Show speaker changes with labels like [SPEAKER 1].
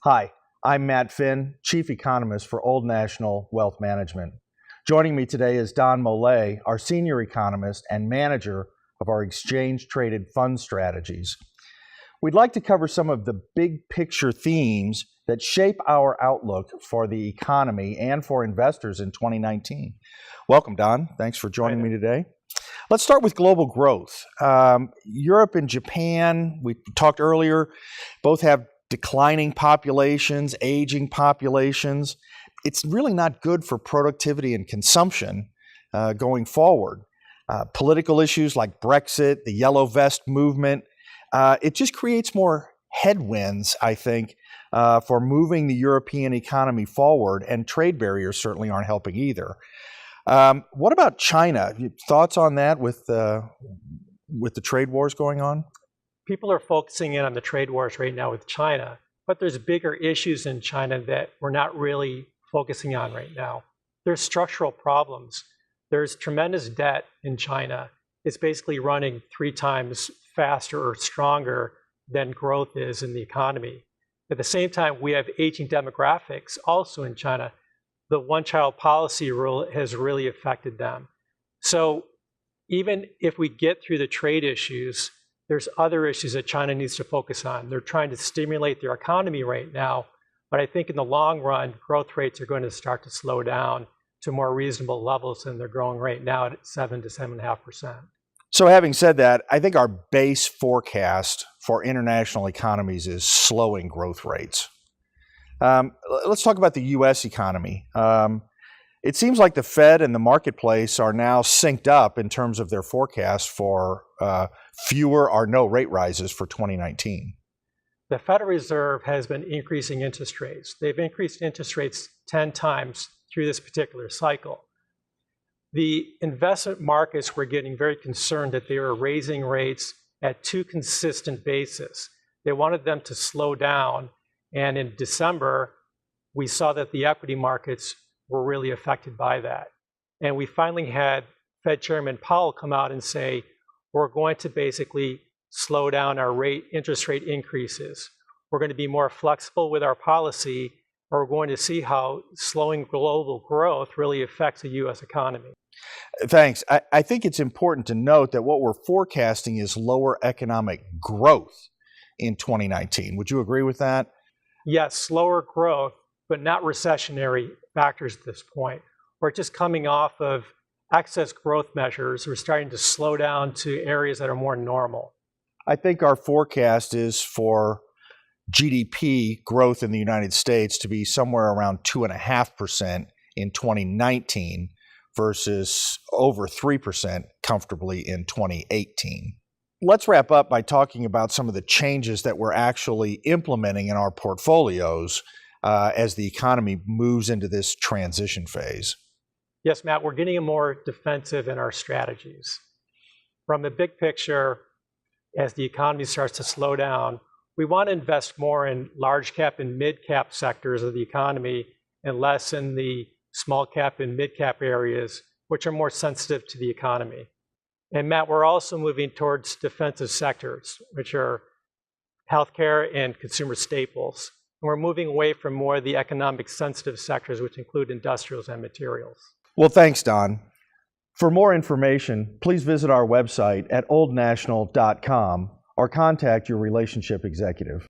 [SPEAKER 1] Hi, I'm Matt Finn, Chief Economist for Old National Wealth Management. Joining me today is Don Molé, our Senior Economist and Manager of our exchange-traded fund strategies. We'd like to cover some of the big picture themes that shape our outlook for the economy and for investors in 2019. Welcome, Don. Thanks for joining me today. Let's start with global growth. Europe and Japan, we talked earlier, both have declining populations, aging populations. It's really not good for productivity and consumption going forward. Political issues like Brexit, the Yellow Vest movement, it just creates more headwinds, I think, for moving the European economy forward, and trade barriers certainly aren't helping either. What about China? Thoughts on that with the trade wars going on?
[SPEAKER 2] People are focusing in on the trade wars right now with China, but there's bigger issues in China that we're not really focusing on right now. There's structural problems. There's tremendous debt in China. It's basically running 3 times faster or stronger than growth is in the economy. At the same time, we have aging demographics also in China. The one-child policy rule has really affected them. So even if we get through the trade issues, there's other issues that China needs to focus on. They're trying to stimulate their economy right now, but I think in the long run, growth rates are going to start to slow down to more reasonable levels than they're growing right now at 7 to 7.5%.
[SPEAKER 1] So having said that, I think our base forecast for international economies is slowing growth rates. Let's talk about the U.S. economy. It seems like the Fed and the marketplace are now synced up in terms of their forecast for fewer or no rate rises for 2019.
[SPEAKER 2] The Federal Reserve has been increasing interest rates. They've increased interest rates 10 times through this particular cycle. The investment markets were getting very concerned that they were raising rates at too consistent basis. They wanted them to slow down, and in December, we saw that the equity markets were really affected by that. And we finally had Fed Chairman Powell come out and say, we're going to basically slow down our interest rate increases. We're going to be more flexible with our policy, or we're going to see how slowing global growth really affects the U.S. economy.
[SPEAKER 1] Thanks. I think it's important to note that what we're forecasting is lower economic growth in 2019. Would you agree with that?
[SPEAKER 2] Yes, slower growth, but not recessionary factors at this point. We're just coming off of excess growth measures. We're starting to slow down to areas that are more normal.
[SPEAKER 1] I think our forecast is for GDP growth in the United States to be somewhere around 2.5% in 2019 versus over 3% comfortably in 2018. Let's wrap up by talking about some of the changes that we're actually implementing in our portfolios as the economy moves into this transition phase.
[SPEAKER 2] Yes, Matt, we're getting more defensive in our strategies. From the big picture, as the economy starts to slow down, we want to invest more in large cap and mid cap sectors of the economy and less in the small cap and mid cap areas, which are more sensitive to the economy. And Matt, we're also moving towards defensive sectors, which are healthcare and consumer staples. And we're moving away from more of the economic sensitive sectors, which include industrials and materials.
[SPEAKER 1] Well, thanks, Don. For more information, please visit our website at oldnational.com or contact your relationship executive.